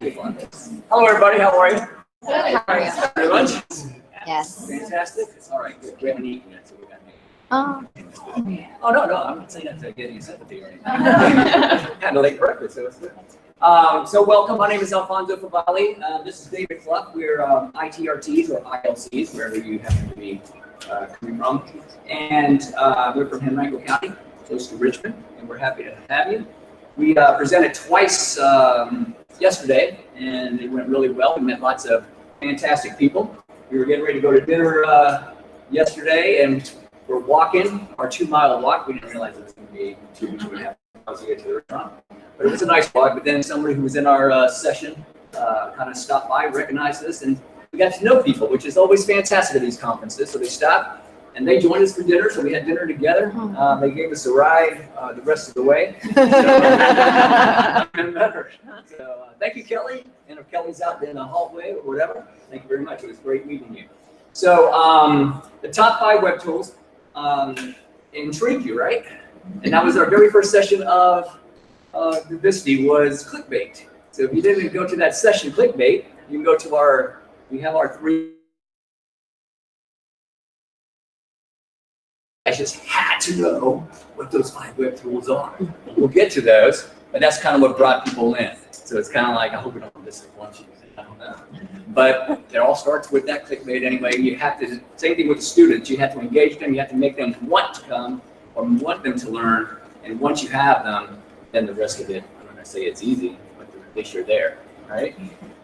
Hello, everybody. How are you? Good. How are you? Very lunch? Yes. Fantastic. All right. Good. We haven't eaten yet, so we got to make it. Oh. Oh, no. I'm not saying that to get any sympathy or anything. Had a late breakfast, so it's good. So welcome. My name is Alfonso Favalli. This is David Fluff. We're ITRTs or ILCs, wherever you happen to be coming from. And we're from Henrico County, close to Richmond, and we're happy to have you. We presented twice yesterday, and it went really well. We met lots of fantastic people. We were getting ready to go to dinner yesterday, and we're walking our 2-mile walk. We didn't realize it was going to be 2.5 miles to get to the restaurant. But it was a nice walk. But then somebody who was in our session kind of stopped by, recognized us, and we got to know people, which is always fantastic at these conferences. So they stopped, and they joined us for dinner. So we had dinner together. They gave us a ride the rest of the way. So thank you, Kelly. And if Kelly's out in the hallway or whatever, thank you very much. It was great meeting you. So the top 5 web tools intrigued you, right? And that was our very first session of the VSTE was clickbait. So if you didn't go to that session, clickbait, you can go to we have our 3. I just had to know what those 5 web tools are. We'll get to those, but that's kind of what brought people in. So it's kind of like, I hope we don't miss it once. I don't know. But it all starts with that clickbait anyway. You have to, same thing with the students. You have to engage them. You have to make them want to come or want them to learn. And once you have them, then the rest of it, I'm not going to say it's easy, but at least you're there, right?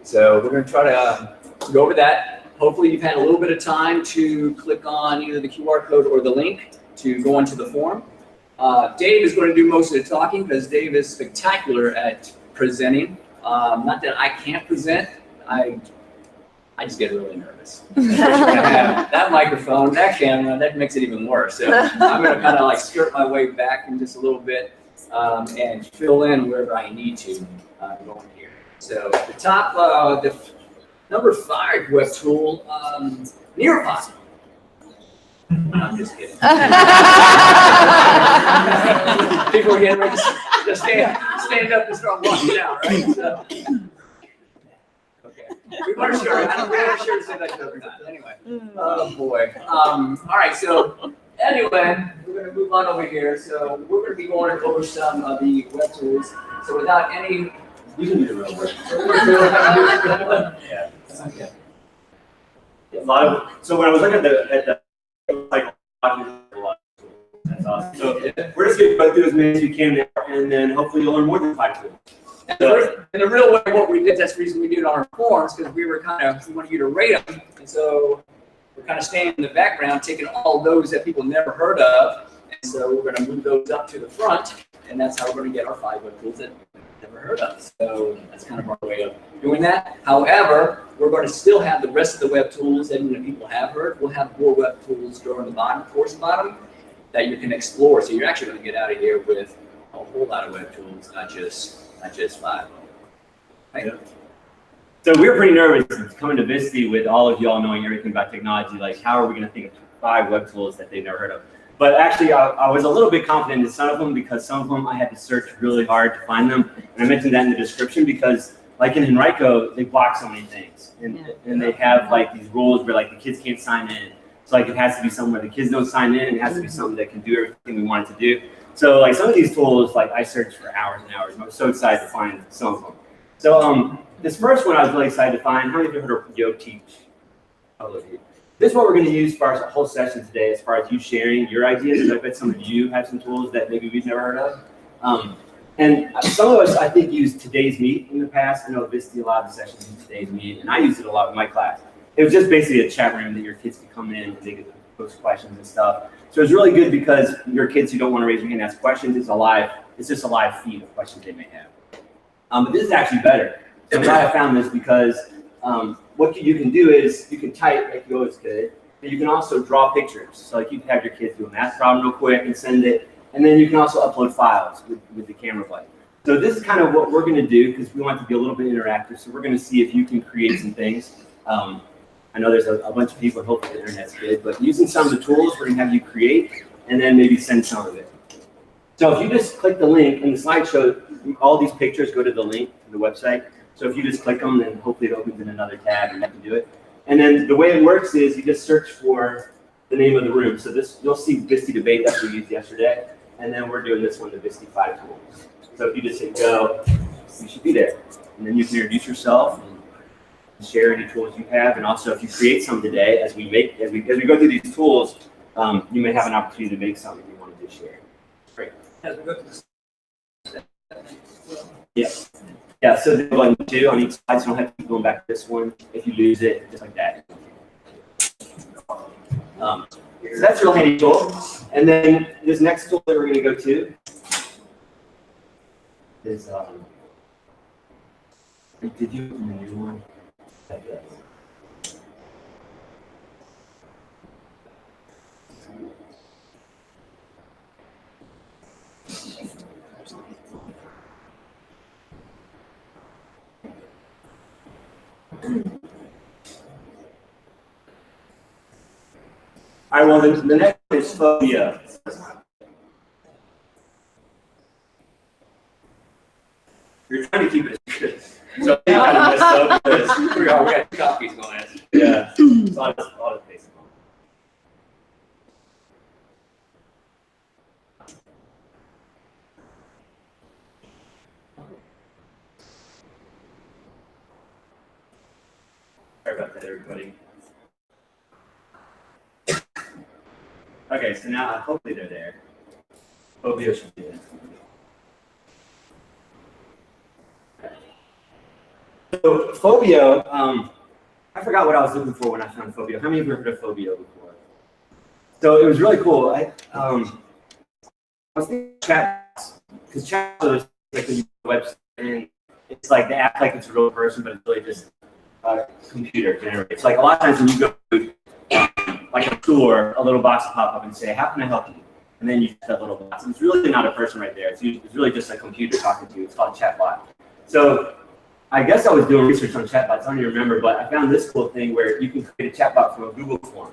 So we're going to try to go over that. Hopefully you've had a little bit of time to click on either the QR code or the link to go into the form. Dave is going to do most of the talking because Dave is spectacular at presenting. Not that I can't present, I just get really nervous. That microphone, that camera, that makes it even worse. So I'm going to kind of like skirt my way back in just a little bit and fill in wherever I need to going here. So the top, the number 5 web tool, Nearby. I'm just kidding. People are getting ready to stand up and start walking down, right? So, okay. We weren't sure. I don't really sure to say that joke or not. Anyway. Oh boy. All right. So anyway, we're going to move on over here. So we're going to be going over some of the web tools. So without any, you can do the real work. Yeah. Okay. A lot of, so when I was looking at the like a lot of tools, that's awesome. So we're just going to go through as many as you can there, and then hopefully you'll learn more than 5 tools. So, in the real way, what we did, that's the reason we did it on our forms, because we wanted you to rate them, and so we're kind of staying in the background, taking all those that people never heard of, and so we're going to move those up to the front, and that's how we're going to get our 5 web tools that never heard of. So that's kind of our way of doing that. However, we're going to still have the rest of the web tools that people have heard. We'll have more web tools during the bottom, towards the bottom, that you can explore. So you're actually going to get out of here with a whole lot of web tools, not just 5. Right? Yeah. So we were pretty nervous coming to VSTE with all of y'all knowing everything about technology. Like, how are we going to think of 5 web tools that they've never heard of? But actually, I was a little bit confident in some of them because some of them I had to search really hard to find them. And I mentioned that in the description because, like in Henrico, they block so many things. And they have like these rules where like the kids can't sign in. So like it has to be somewhere the kids don't sign in, and it has to be something that can do everything we want it to do. So like some of these tools, like I searched for hours and hours. And I was so excited to find some of them. So this first one I was really excited to find. How many of you heard of Yo Teach? All of you. This is what we're going to use as far as the whole session today, as far as you sharing your ideas. I bet some of you have some tools that maybe we've never heard of. And some of us, I think, use Today's Meet in the past. I know VSTE, a lot of the sessions use Today's Meet, and I used it a lot in my class. It was just basically a chat room that your kids could come in and they could post questions and stuff. So it's really good because your kids who don't want to raise your hand and ask questions, it's just a live feed of questions they may have. But this is actually better. So I'm glad I found this because what you can do is you can type like you always could, and you can also draw pictures. So like you can have your kids do a math problem real quick and send it, and then you can also upload files with the camera button. So this is kind of what we're going to do because we want it to be a little bit interactive. So we're going to see if you can create some things. I know there's a bunch of people who hope the internet's good, but using some of the tools, we're going to have you create and then maybe send some of it. So if you just click the link in the slideshow, all these pictures go to the link to the website. So if you just click them, then hopefully it opens in another tab and you can do it. And then the way it works is you just search for the name of the room. So this, you'll see VSTE debate that we used yesterday, and then we're doing this one, the VSTE 5 tools. So if you just hit go, you should be there. And then you can introduce yourself and share any tools you have. And also if you create some today, as we go through these tools, you may have an opportunity to make something you wanted to share. Great. As we go through Yeah. Yeah, so there's button 2 on each side, so you don't have to keep going back to this one. If you lose it, just like that. So that's a real handy tool. And then this next tool that we're going to go to is, did you open the new one? All right, well, the next is phobia. You're trying to keep it good. So I kind of messed up because we got copies going on. yeah, it's a lot of space. Sorry about that, everybody. Okay, so now hopefully they're there. Phobia should be there. So phobia, I forgot what I was looking for when I found phobia. How many of you have heard of phobia before? So it was really cool. I was thinking chat, because chat is like a website, and it's like they act like it's a real person, but it's really just a computer generated. It's like a lot of times when you go to like a tour, a little box will pop up and say, "How can I help you?" And then you hit that little box. And it's really not a person right there. It's really just a computer talking to you. It's called a chatbot. So I guess I was doing research on chatbots. I don't even remember, but I found this cool thing where you can create a chatbot from a Google form.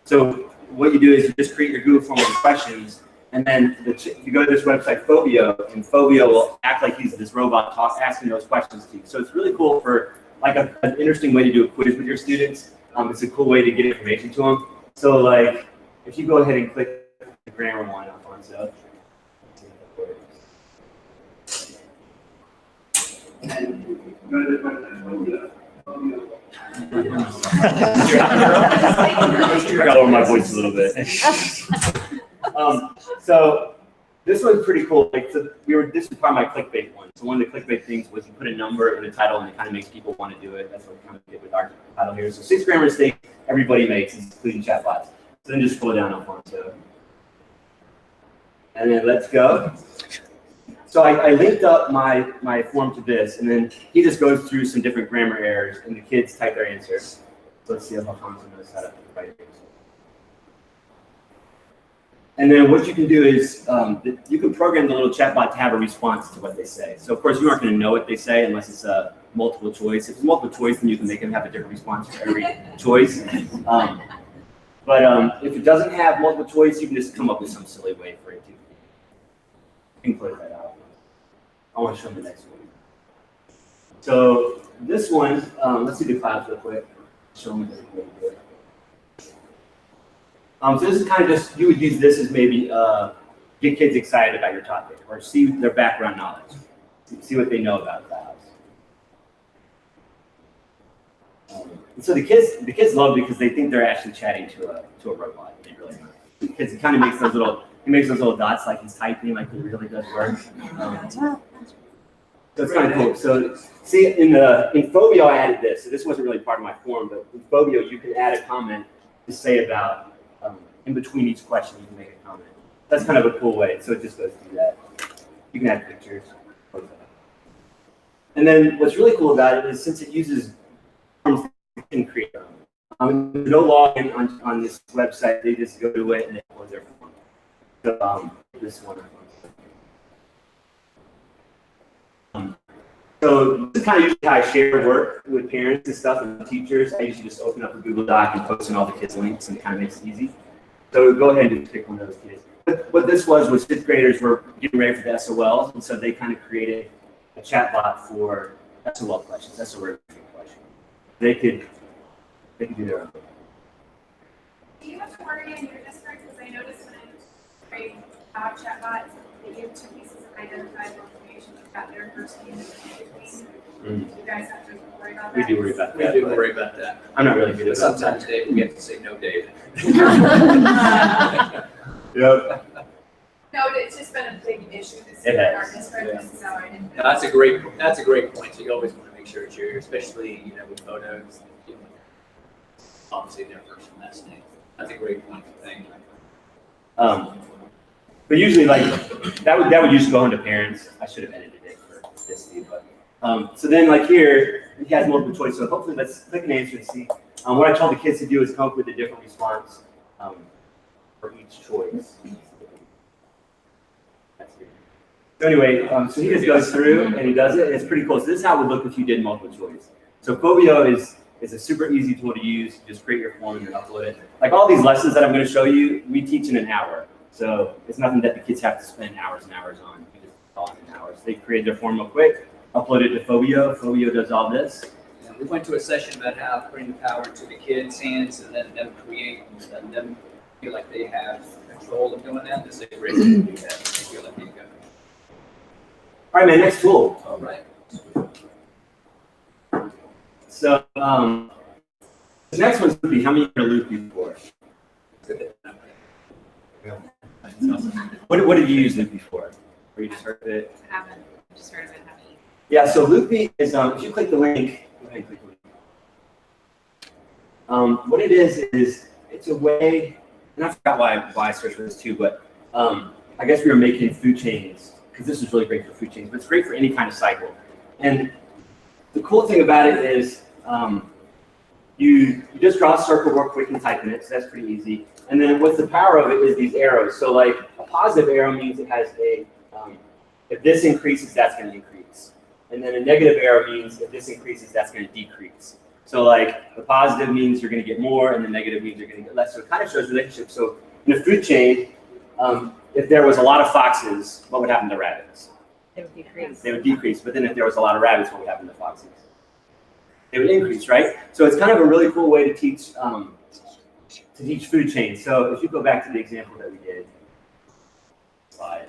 So what you do is you just create your Google form with questions, and then you go to this website, Phobia, and Phobia will act like he's this robot asking those questions to you. So it's really cool for like an interesting way to do a quiz with your students. It's a cool way to get information to them. So like, if you go ahead and click the grammar one up on so. I got lower my voice a little bit. So this one's pretty cool. Like, so this is part of my clickbait one. So one of the clickbait things was you put a number in the title, and it kind of makes people want to do it. That's what we kind of did with our title here. So 6 grammar mistakes everybody makes, including chatbots. So then just scroll down up on so. And then let's go. So I linked up my form to this, and then he just goes through some different grammar errors, and the kids type their answers. So let's see if Alfonso knows how to write it. And then what you can do is you can program the little chatbot to have a response to what they say. So of course you aren't going to know what they say unless it's a multiple choice. If it's multiple choice, then you can make them have a different response for every choice. But if it doesn't have multiple choice, you can just come up with some silly way for it to. You can close that out. I want to show them the next one. So this one, let's do the clouds real quick. Show them what really good. So this is kind of just, you would use this as maybe get kids excited about your topic or see their background knowledge, see what they know about clouds. And so the kids love it because they think they're actually chatting to a robot. They really are. Because it kind of makes those little dots like he's typing, like it really does work. So it's kind of cool. So see in Phobia I added this. So this wasn't really part of my form, but in Phobia you can add a comment to say about in between each question you can make a comment. That's kind of a cool way. So it just goes through that. You can add pictures. And then what's really cool about it is since it uses forms you can create them. No login on this website. They just go to it and they upload their form. So this one. So this is kind of usually how I share work with parents and stuff and teachers. I usually just open up a Google Doc and post in all the kids' links, and it kind of makes it easy. So go ahead and pick one of those kids. But what this was 5th graders were getting ready for the SOLs, and so they kind of created a chatbot for That's a lot of questions. That's a really good question. They could do their own. Do you have to worry in your district? Because I noticed when I create chatbots, they give 2 pieces of identifiable information about their first name and between. Do you guys have to worry about We that? do worry about We that. do but worry about that. I'm not really good But at sometimes, Dave, we have to say, no, David. Yep. No, it's just been a big issue this It year in has. our district, and so I didn't. No, that's a great point. So you always want to make sure it's your, especially, you know, with photos, you know, obviously their first and last name. That's a great point. Thank you. But usually, like that would usually go into parents. I should have edited it for this, but so then like here he has multiple choice. So hopefully let's click an answer and see. What I told the kids to do is come up with a different response for each choice. So anyway, so he just goes through and he does it, and it's pretty cool. So this is how it would look if you did multiple choice. So Phobio is a super easy tool to use. You just create your form and then upload it. Like all these lessons that I'm going to show you, we teach in an hour. So it's nothing that the kids have to spend hours and hours on. You just call it in hours. They create their form real quick, upload it to Phobio. Phobio does all this. And we went to a session about how putting the power into the kids' hands and then them create and them feel like they have control of doing that. This is a great way to do that. They feel like they go. All right, man, next tool. All right. So this next one's going to be how many are loop before? What did you use Loopy for? Or you just heard of it? I haven't, just heard of it, haven't you? Yeah, so Loopy is, if you click the link, go ahead and click the link. What it is it's a way, and I forgot why I searched for this too, but I guess we were making food chains, because this is really great for food chains, but it's great for any kind of cycle. And the cool thing about it is you just draw a circle real quick and type in it, so that's pretty easy. And then what's the power of it is these arrows. So like a positive arrow means it has a, if this increases, that's going to increase. And then a negative arrow means if this increases, that's going to decrease. So like the positive means you're going to get more, and the negative means you're going to get less. So it kind of shows relationships. So in a food chain, if there was a lot of foxes, what would happen to rabbits? They would decrease. They would decrease. But then if there was a lot of rabbits, what would happen to foxes? They would increase, right? So it's kind of a really cool way to teach food chains. So if you go back to the example that we did, slide.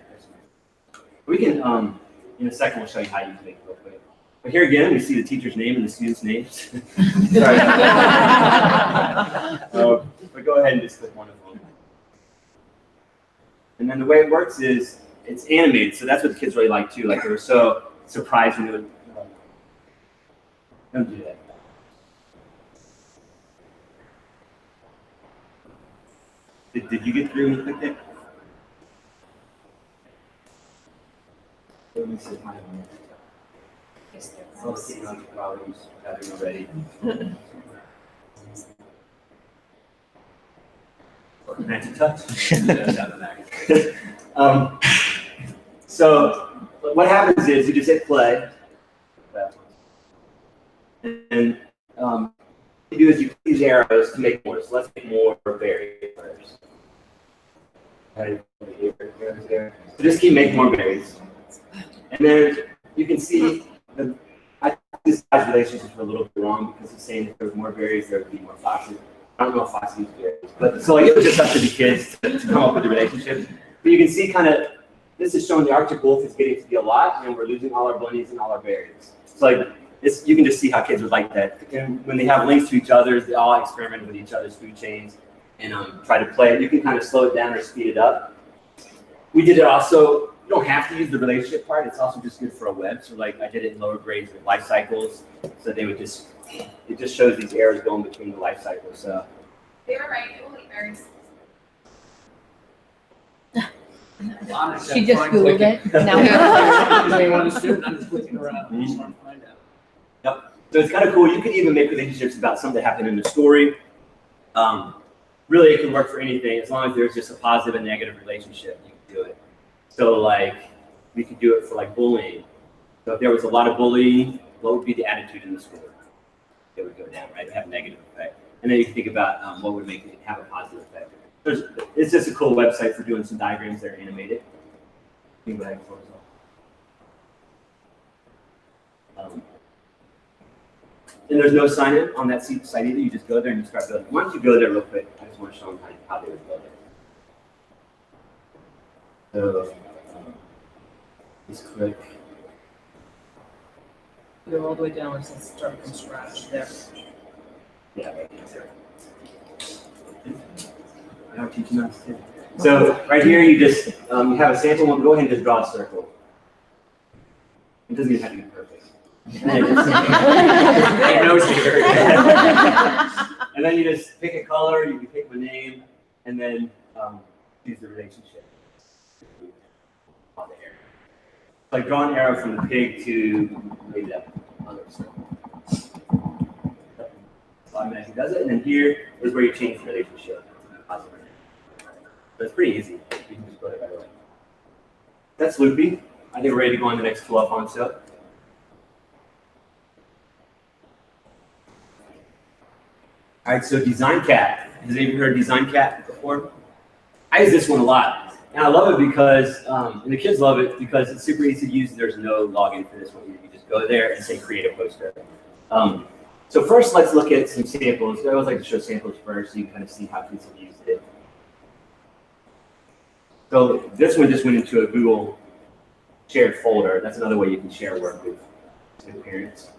We can, in a second, we'll show you how you can make it real quick. But here again, we see the teacher's name and the student's names. Sorry. But go ahead and just click one of them. And then the way it works is it's animated. So that's what the kids really like too. Like they were so surprised when they would. Don't do that. Did you get through when you clicked it? Let me see. Oh, sitting on the problems, having already. Magic touch. So what happens is you just hit play. And what you do is you put these arrows to make more. So let's make more berries. So just keep making more berries. And then you can see I think this guy's relationship is a little bit wrong because he's saying if there was more berries, there would be more foxes. I don't know if foxes eat berries. But so like it was just up to the kids to come up with the relationship. But you can see kind of this is showing the Arctic wolf is getting to be a lot, and we're losing all our bunnies and all our berries. So like you can just see how kids would like that. And when they have links to each other, they all experiment with each other's food chains and try to play it. You can kind of slow it down or speed it up. We did it also, you don't have to use the relationship part. It's also just good for a web. So like I did it in lower grades with life cycles. So they would it just shows these arrows going between the life cycles. So They were right, it will eat berries. She just Googled it. Now No. you want to student, I'm just clicking around. I just want to find out. Yep. So it's kind of cool. You can even make relationships about something that happened in the story. Really, it can work for anything as long as there's just a positive and negative relationship. You can do it. So like we could do it for like bullying. So if there was a lot of bullying, what would be the attitude in the school? It would go down, right? It would have a negative effect. And then you can think about what would make it have a positive effect. It's just a cool website for doing some diagrams that are animated. You can go ahead and close off. And there's no sign in on that site either. You just go there and you start building. Why don't you go there real quick? I just want to show them how they would build it. So just click. Go all the way down and says start from scratch there. Yeah, right there. I'm teaching us too. So right here, you just you have a sample one. Go ahead and just draw a circle. It doesn't even have to be perfect. I know here. And then you just pick a color. You can pick my name, and then choose the relationship. On the arrow. Like draw an arrow from the pig to maybe that other circle. Automatically does it, and then here is where you change the relationship. So it's pretty easy. You can just go there right away. That's loopy. I think we're ready to go on the next 12 fonts up. All right, so Design Cat. Has anyone heard Design Cat before? I use this one a lot. And I love it because, and the kids love it because it's super easy to use. There's no login for this one. You just go there and say create a poster. So first, let's look at some samples. I always like to show samples first so you can kind of see how kids have used it. So this one just went into a Google shared folder. That's another way you can share work with parents.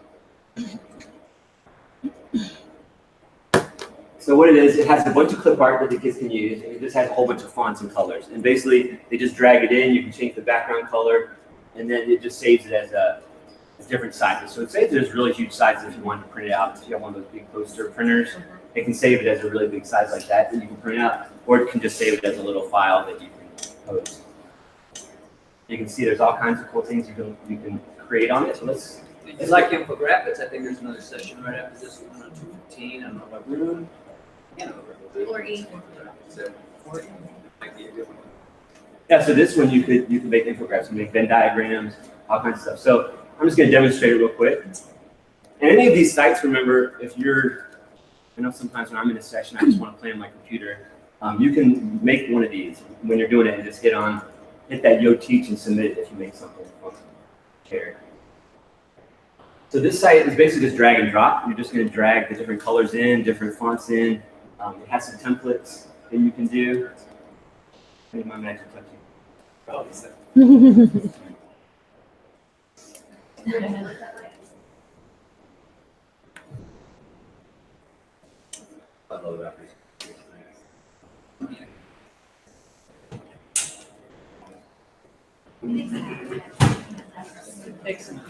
So what it is, it has a bunch of clip art that the kids can use, and it just has a whole bunch of fonts and colors. And basically, they just drag it in. You can change the background color, and then it just saves it as different sizes. So it saves it as really huge sizes if you want to print it out. If you have one of those big poster printers, it can save it as a really big size like that that you can print out, or it can just save it as a little file that you can post. You can see there's all kinds of cool things you can create on it. So let's. It's like infographics. I think there's another session right after this one on 2:15. I don't know what we're doing. Or E. So, might be a good one. Yeah, so this one you could make infographics, you can make Venn diagrams, all kinds of stuff. So I'm just going to demonstrate it real quick. And any of these sites, remember, if you're, I know sometimes when I'm in a session, I just want to play on my computer. You can make one of these when you're doing it and just hit that Yo Teach and submit it if you make something share. So this site is basically just drag and drop. You're just going to drag the different colors in, different fonts in. It has some templates that you can do. Maybe my magic touching. Probably so. I love that. Excellent.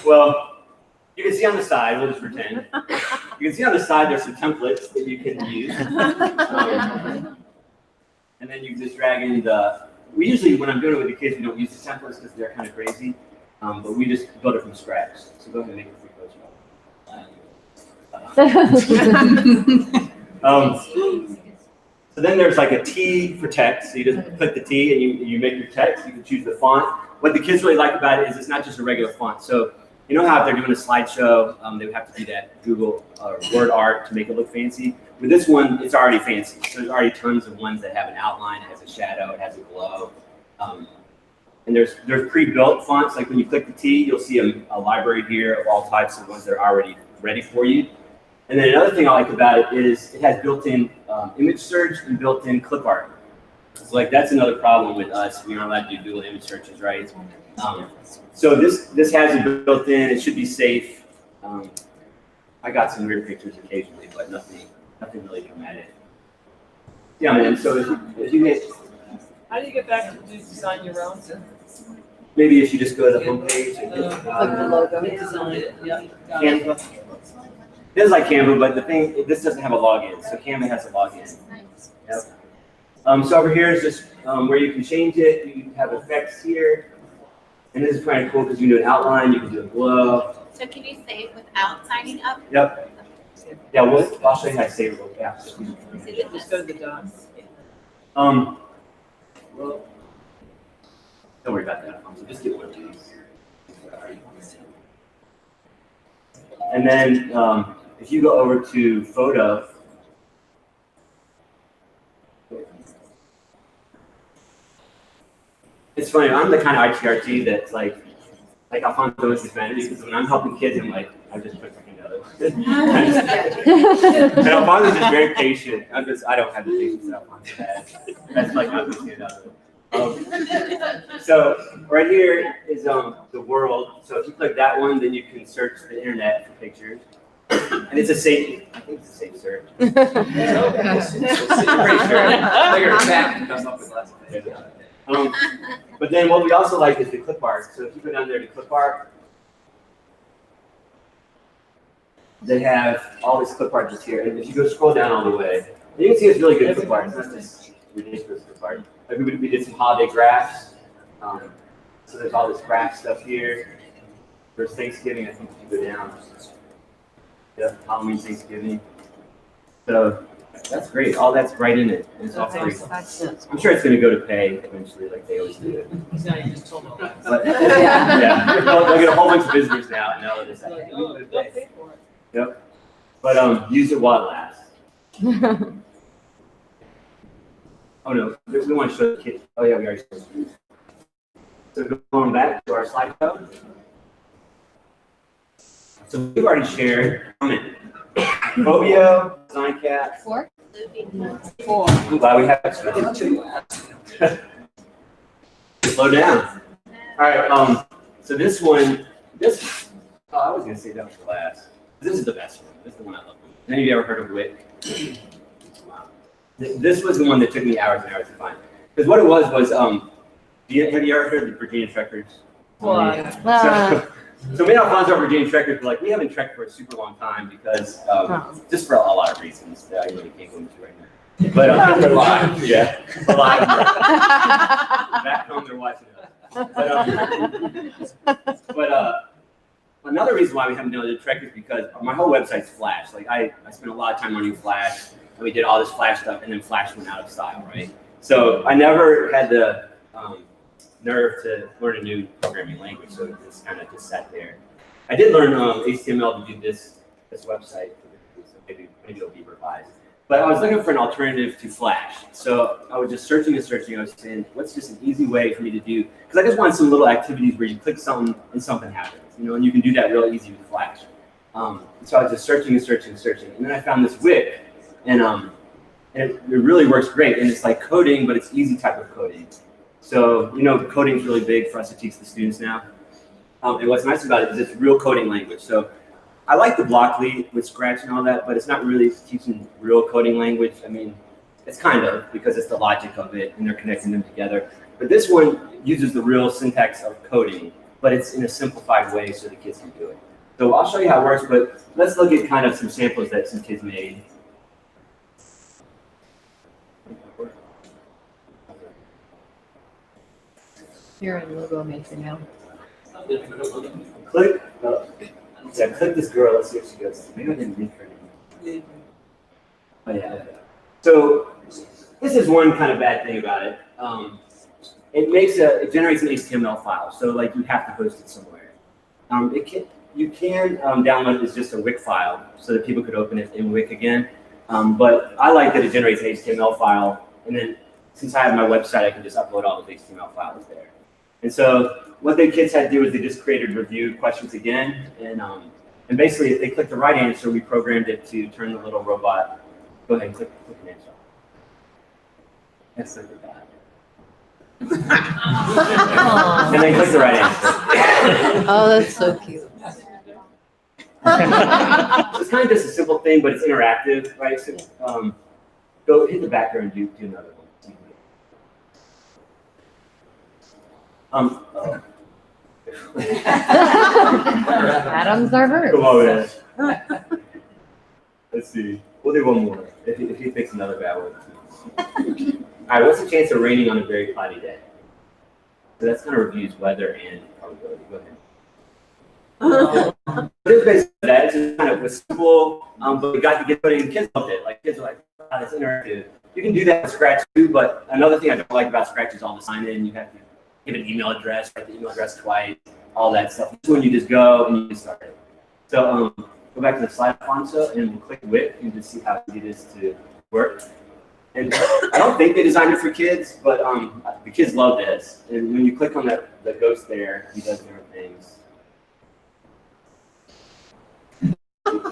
Well, you can see on the side, we'll just pretend. You can see on the side there's some templates that you can use. And then you just drag in we usually, when I'm doing it with the kids, we don't use the templates because they're kind of crazy. But we just build it from scratch. So go ahead and make a free post. So then there's like a T for text. So you just click the T and you make your text. You can choose the font. What the kids really like about it is it's not just a regular font. So you know how if they're doing a slideshow, they would have to do that Google word art to make it look fancy. With this one, it's already fancy. So there's already tons of ones that have an outline, it has a shadow, it has a glow. And there's pre-built fonts. Like when you click the T, you'll see a library here of all types of ones that are already ready for you. And then another thing I like about it is it has built-in image search and built-in clip art. So like that's another problem with us. We're not allowed to do Google image searches, right? So this has it built in. It should be safe. I got some weird pictures occasionally, but nothing really dramatic. Yeah, man. So if you get, How do you get back to design your own? maybe if you just go to the homepage and Like the logo. Design. Yeah. Got it. Canva. It is like Canva, but the thing, this doesn't have a login. So Canva has a login. Yep. So over here is just where you can change it. You have effects here. And this is kind of cool because you can do an outline, you can do a glow. So can you save without signing up? Yep. Yeah, I'll show you how to save it. Yeah. Just go to the dots. Well, don't worry about that. So just get one of these. And then if you go over to photo, it's funny. I'm the kind of ITRT that's like like Alfonso is Spanish, because when I'm helping kids, I'm like, I just put something together. And Alfonso's just very patient. I don't have the patience that Alfonso has. That's like not pushing it out. So right here is the world. So if you click that one, then you can search the internet for pictures. And it's a safe, I think it's a safe search. I'm pretty sure. Bigger tap comes up with lots of things. But then what we also like is the clip art. So if you go down there to clip art, they have all this clip art just here. And if you go scroll down all the way, you can see it's really good clip art. It's not just ridiculous clip art. Like we did some holiday graphs. So there's all this graph stuff here. There's Thanksgiving, I think if you go down. Yeah, Halloween, Thanksgiving. So that's great. All that's right in it. And it's all free. I'm sure it's going to go to pay eventually, like they always do. He's not even just told all that. But, yeah. They'll get a whole bunch of visitors now and know that it's Like, actually oh, going to they'll pay. pay for it. Yep. But use it while it lasts. Oh no, we want to show the kids. Oh yeah, we already showed you. So going back to our slideshow. So we've already shared Phobia, Design Cat. 4? 4. I'm glad we have extra. Slow down. All right. So this one, oh, I was gonna say that was the last. This is the best one. This is the one I love. Any of you ever heard of WIC? Wow. This was the one that took me hours and hours to find. Because what it was have you ever heard of the Virginia Trekkers? So me and Alfonso are Virginia Trekkers, but like we haven't trekked for a super long time because just for a lot of reasons that I really can't go into right now. But a lot, yeah, a lot. Back home they're watching us. But another reason why we haven't done the Trek is because my whole website's Flash. Like I spent a lot of time learning Flash, and we did all this Flash stuff, and then Flash went out of style, right? So I never had the nerve to learn a new programming language, so it just kind of just sat there. I did learn HTML to do this website, so maybe it'll be revised. But I was looking for an alternative to Flash, so I was just searching and searching. I was saying, what's just an easy way for me to do? Because I just wanted some little activities where you click something and something happens, and you can do that real easy with Flash. So I was just searching and searching and searching, and then I found this WIC, and it really works great. And it's like coding, but it's easy type of coding. So, coding is really big for us to teach the students now. And what's nice about it is it's real coding language. So I like the Blockly with Scratch and all that, but it's not really teaching real coding language. I mean, it's kind of, because it's the logic of it, and they're connecting them together. But this one uses the real syntax of coding, but it's in a simplified way so the kids can do it. So I'll show you how it works, but let's look at kind of some samples that some kids made. You're in logo maker now. Click this girl. Let's see if she goes. Maybe I didn't read her name. Oh yeah. So this is one kind of bad thing about it. It generates an HTML file. So like you have to host it somewhere. You can download it as just a WIC file so that people could open it in WIC again. But I like that it generates an HTML file, and then since I have my website, I can just upload all those HTML files there. And so what the kids had to do is they just created review questions again, and basically if they clicked the right answer, we programmed it to turn the little robot. Go ahead and click an answer. That's so bad. And then click the right answer. Oh, that's so cute. It's kind of just a simple thing, but it's interactive, right? So, go hit the back there and do another one. Adam's our verb. Come on, man. Let's see. We'll do one more. If he picks another bad one. All right. What's the chance of raining on a very cloudy day? So that's going to reviews weather and probability. Go ahead. It's basically that. It's just kind of was simple, but we got to get put in. Kids loved it. Like kids were like, "Wow, that's interactive." You can do that with Scratch too, but another thing I don't like about Scratch is all the sign in. You have to give an email address, write the email address twice, all that stuff. This one you just go and you just start it. So go back to the slide, Alfonso, and we'll click WIC and just see how easy it is to work. And I don't think they designed it for kids, but the kids love this. And when you click on the ghost there, he does different things.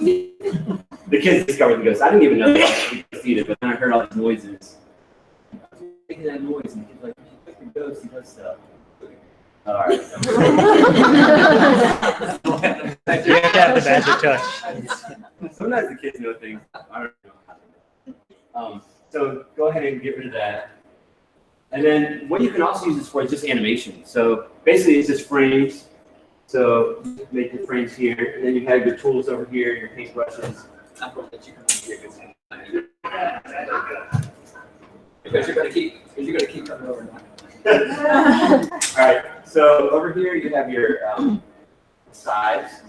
The kids discovered the ghost. I didn't even know that we see it, but then I heard all these noises. I was making that noise, and the kid's like, "You click the ghost, he does stuff." All right. You have to have the magic touch. Sometimes the kids know things. I don't know. So go ahead and get rid of that. And then what you can also use this for is just animation. So basically it's just frames. So make your frames here, and then you have your tools over here, your paintbrushes. I'm going to let you come in here. Because you're going to keep coming over now. All right, so over here you have your size.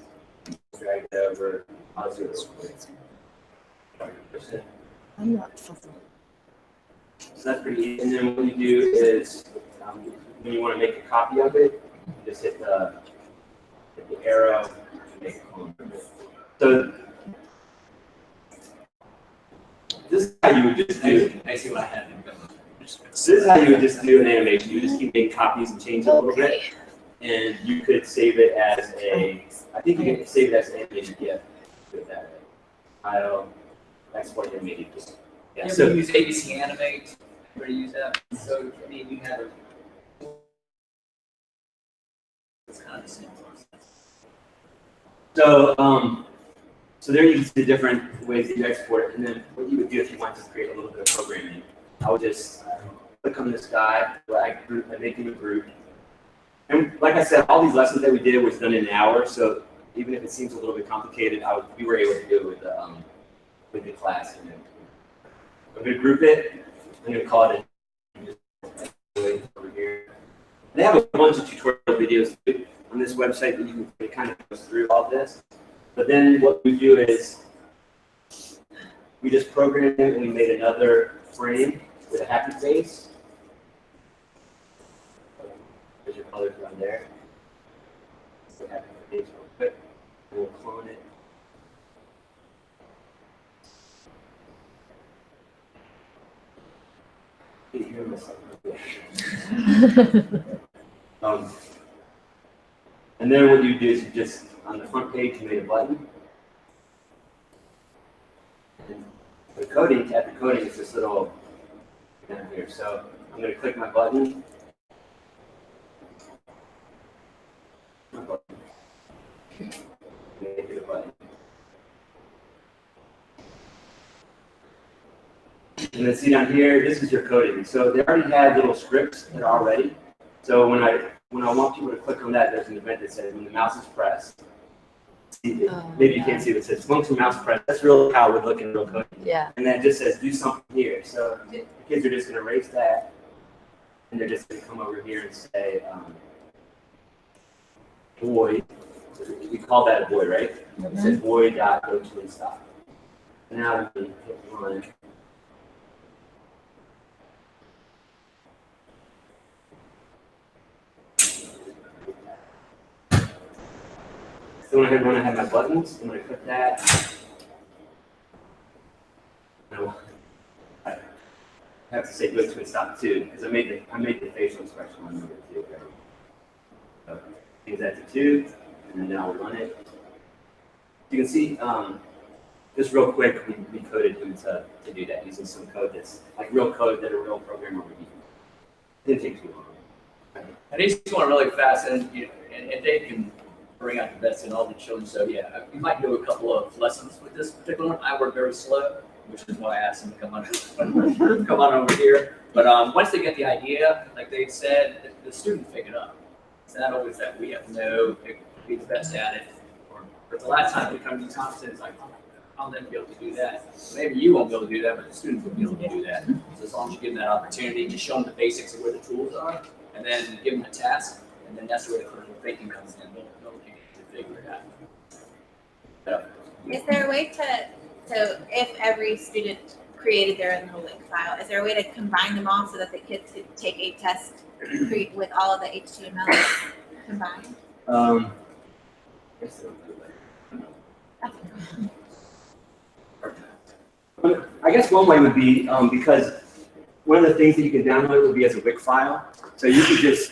Drag it over. I'll do this. I'm not fussy. So that's pretty easy. And then what you do is, when you want to make a copy of it, you just hit the arrow and make a clone of it. So this is how you would just do. I see what I have. This is how you would just do an animation. You just keep making copies and change it a little bit, and you could save it as a. I think you can save it as an animated GIF. Do it that way. I'll export animated GIF. Yeah. You So ever use ABC Animate? Ever use that? So I mean, you have a. It's kind of the same process. So there you can see the different ways that you export it, and then what you would do if you want to create a little bit of programming. I would just click on this guy, drag group, and make him a group. And like I said, all these lessons that we did was done in an hour, so even if it seems a little bit complicated, we were able to do it with the class. And then I'm going to group it. I'm going to call it over here. They have a bunch of tutorial videos on this website that you can it kind of goes through all this. But then what we do is we just programmed it and we made another frame with a happy face. There's your colors around there. So happy face real quick. And we'll clone it. You hear myself. And then what you do is you just, on the front page, you made a button. And the coding, to add the coding, is this little down here. So I'm going to click my button. Make it a button. And then see down here, this is your coding. So they already had little scripts that are already. So when I want people to click on that, there's an event that says when the mouse is pressed. See, maybe you can't see what it says. Once the mouse is pressed, that's really how it would look in real coding. Yeah. And then it just says do something here. So the kids are just going to erase that, and they're just going to come over here and say void. We call that a void, right? It says void dot go to and stop. And now we can hit run. So when I have my buttons, I'm going to click that. No. I have to say go to and stop too, because I made the facial expression on number 2. Right? So change that to 2, and then now we'll run it. You can see, just real quick, we coded him to do that using some code that's like real code that a real programmer would use. It didn't take too long. And he's going really fast, and they can bring out the best in all the children. So yeah, we might do a couple of lessons with this particular one. I work very slow, which is why I asked them to come on over here. But once they get the idea, like they said, the students pick it up. It's not always that we have to know, be the best at it. But a lot of times we come to Thompson, it's like, I'll never be able to do that. Maybe you won't be able to do that, but the students will be able to do that. So as long as you give them that opportunity, just show them the basics of where the tools are, and then give them a task, and then that's where the critical thinking comes in. They'll figure it out. Is there a way to, so if every student created their own little link file, is there a way to combine them all so that the kids could take a test with all of the HTML combined? I guess one way would be because one of the things that you can download would be as a WIC file. So you could just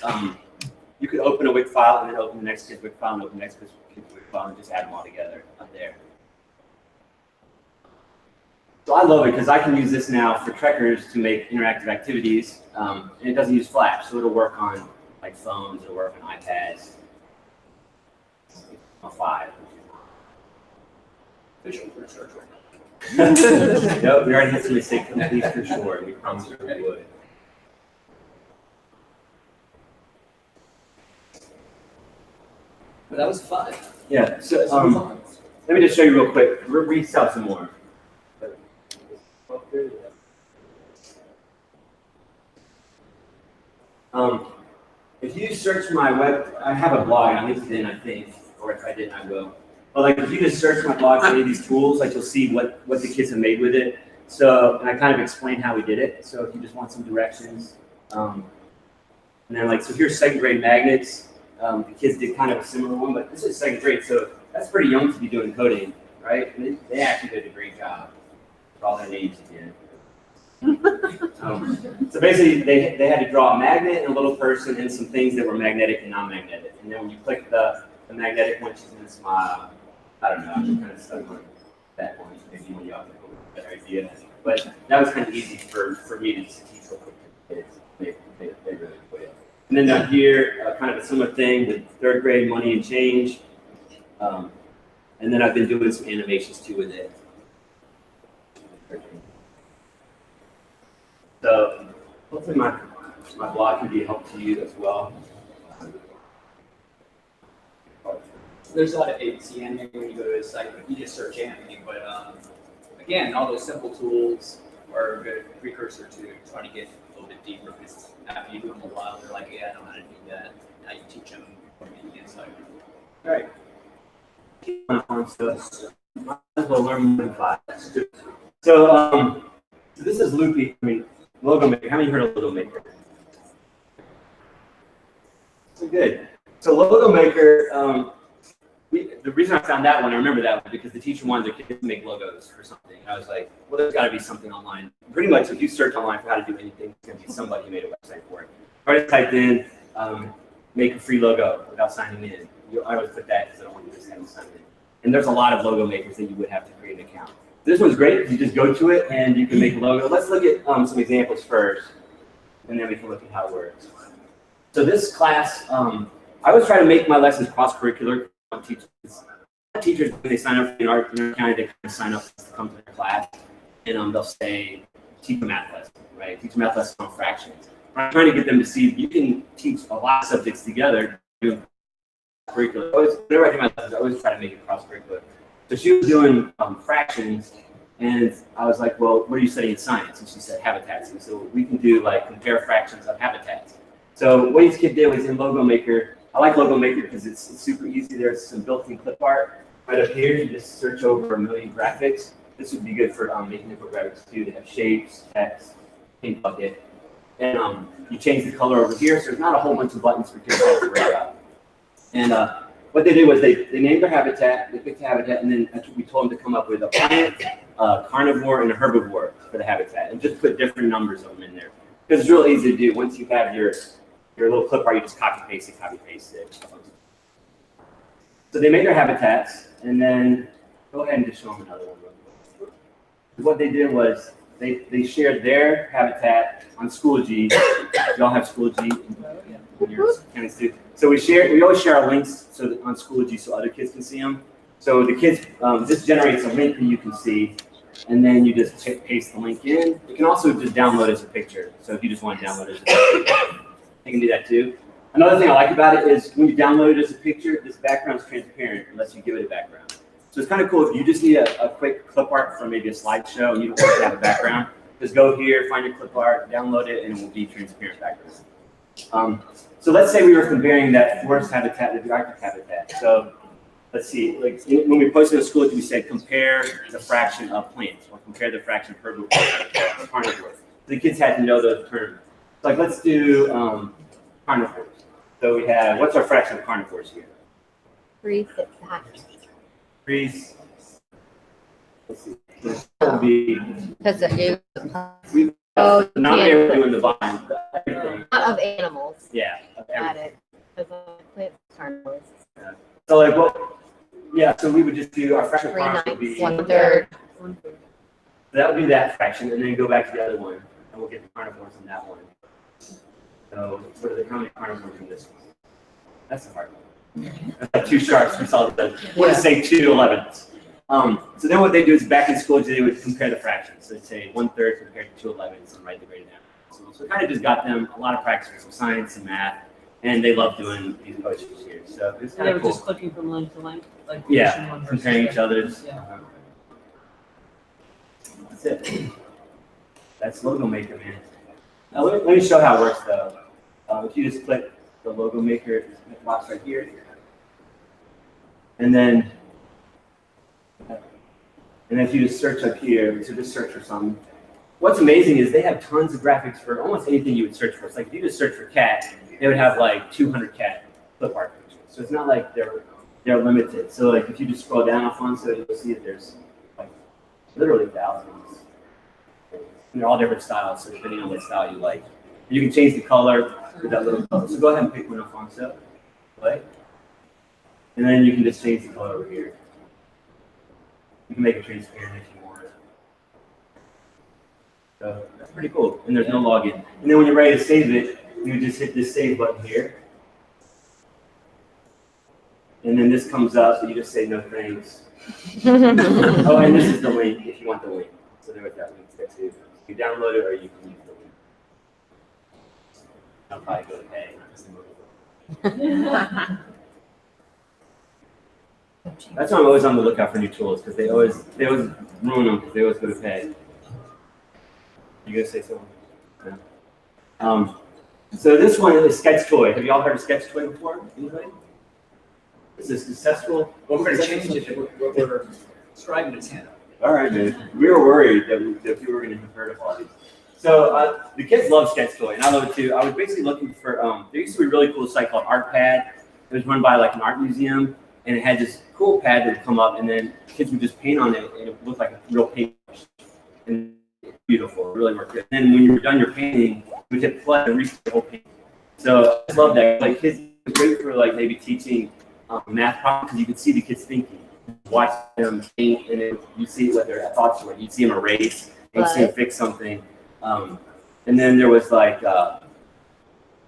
you could open a WIC file and then open the next kid's WIC file and open the next kid's WIC file and just add them all together up there. So I love it because I can use this now for trekkers to make interactive activities, and it doesn't use Flash, so it'll work on like phones, it'll work on iPads. On 5. Visual research. Nope, we already had somebody say complete for sure, and we promised we would. But that was 5. Yeah, so Let's move on. let me just show you real quick. We'll resell some more. If you search my web, I have a blog on LinkedIn, I think, or if I didn't, I will. But like, if you just search my blog for any of these tools, like you'll see what the kids have made with it. So, and I kind of explain how we did it. So if you just want some directions, and then like, so here's 2nd grade magnets. The kids did kind of a similar one, but this is 2nd grade, so that's pretty young to be doing coding, right? And they actually did a great job with all their names again. So basically, they had to draw a magnet and a little person and some things that were magnetic and non-magnetic. And then when you click the magnetic one, she's going to smile. I don't know, I'm just kind of stuck on that one. Maybe when you have a better idea. But that was kind of easy for me to just teach real quick to kids. They really enjoyed it. And then down here, kind of a similar thing with 3rd grade money and change. And then I've been doing some animations too with it. So hopefully my blog can be a help to you as well. There's a lot of ABC animating when you go to his site, but you just search animating. But again, all those simple tools are a good precursor to trying to get a little bit deeper, because after you do them a while, they're like, yeah, I know how to do that. Now you teach them from the inside. All right. So might as well learn more in class. So this is Loopy. I mean, Logo Maker. How many heard of Logo Maker? So good. So Logo Maker. The reason I found that one, I remember that one, because the teacher wanted their kids to make logos for something. And I was like, well, there's got to be something online. Pretty much, if you search online for how to do anything, it's going to be somebody who made a website for it. I already typed in, make a free logo without signing in. I always put that because I don't want you to just have to sign in. And there's a lot of logo makers that you would have to create an account. This one's great because you just go to it and you can make a logo. Let's look at some examples first, and then we can look at how it works. So this class, I always try to make my lessons cross-curricular. Teachers, when they sign up for an art county, they kind of sign up to come to their class, and they'll say, teach a math lesson, right? Teach a math lesson on fractions. I'm trying to get them to see you can teach a lot of subjects together. Curricular. Whenever I do my lessons, I always try to make it cross-curricular. So she was doing fractions, and I was like, well, what are you studying in science? And she said habitats. And so we can do like compare fractions of habitats. So what each kid did was in Logo Maker. I like Logo Maker because it's super easy. There's some built-in clip art. Right up here, you just search over 1 million graphics. This would be good for making infographics too. They have shapes, text, paint bucket. And you change the color over here, so there's not a whole bunch of buttons for kids to have to worry about. And what they did was they named their habitat, they picked a habitat, and then we told them to come up with a plant, a carnivore, and a herbivore for the habitat, and just put different numbers of them in there. Because it's real easy to do. Once you have your little clip art, you just copy paste it. So they made their habitats, and then go ahead and just show them another one. What they did was they shared their habitat on Schoology. You all have Schoology in your county too. So we always share our links on Schoology so other kids can see them. So the kids, this generates a link that you can see, and then you just paste the link in. You can also just download it as a picture. So if you just want to download it as a picture, you can do that too. Another thing I like about it is when you download it as a picture, this background is transparent unless you give it a background. So it's kind of cool if you just need a quick clip art from maybe a slideshow and you don't want to have a background. Just go here, find your clip art, download it, and it will be transparent background. So let's say we were comparing that forest habitat with the Arctic habitat. So let's see, like when we posted in school, we said compare the fraction of plants or compare the fraction of herbivore or carnivore. The kids had to know those terms. So like let's do carnivores. So we have, what's our fraction of carnivores here? 3, 6, 1/2. 3. Let's see. This will be. Because it We, Oh, you not can't there put- doing the vine, but everything. not of animals. Yeah. of Got everything. it. Because plants carnivores. So like, well, yeah. So we would just do our fraction of 3 carnivores would ninths, be 1/3. that would be that fraction, and then go back to the other one, and we'll get the carnivores in that one. So what are the carnivores in this one? That's the hard one. That's like 2 sharps. We saw the, what to say 2 11ths. So then what they do is back in school, they would compare the fractions. So they'd say 1/3 compared to 2 11ths and write the graded answer. So it kind of just got them a lot of practice with some science and math, and they love doing these coaches here. So it's They kind were of cool. just clicking from link to link, like Yeah, position one versus comparing the each other. other's. Yeah. That's it. That's Logo Maker, man. Now let me show how it works though. If you just click the Logo Maker box right here, and then if you just search up here, so just search for something. What's amazing is they have tons of graphics for almost anything you would search for. It's like if you just search for cat, they would have like 200 cat clip art pictures. So it's not like they're limited. So like if you just scroll down a so you'll see that there's like literally thousands. And they're all different styles, so depending on what style you like. And you can change the color with that little color. So go ahead and pick one up on so, right? And then you can just change the color over here. You can make it transparent if you want. So that's pretty cool. And there's no login. And then when you're ready to save it, you just hit this save button here. And then this comes up, and you just say no thanks. Oh, and this is the link if you want the link. So there was that link there too. You download it or you can use the link. I'll probably go to pay. That's why I'm always on the lookout for new tools because they always ruin them because they always go to pay. You gonna say something? No. So this one is Sketch Toy. Have you all heard of Sketch Toy before? Anybody? Is this successful? Well, we're gonna change it. We're striving to 10. All right, man. We were worried that you were going to have heard of all these. So the kids love Sketch Toy, and I love it too. I was basically looking for, there used to be a really cool site called ArtPad. It was run by like an art museum, and it had this cool pad that would come up, and then kids would just paint on it, and it looked like a real paint. And it's beautiful, it really worked good. And then when you were done your painting, you would hit play and reset the whole painting. So I love that. Like kids, it was great for like maybe teaching math problems because you could see the kids thinking. Watch them paint, and then you see what their thoughts were. You'd see them erase, and see them fix something. And then there was like,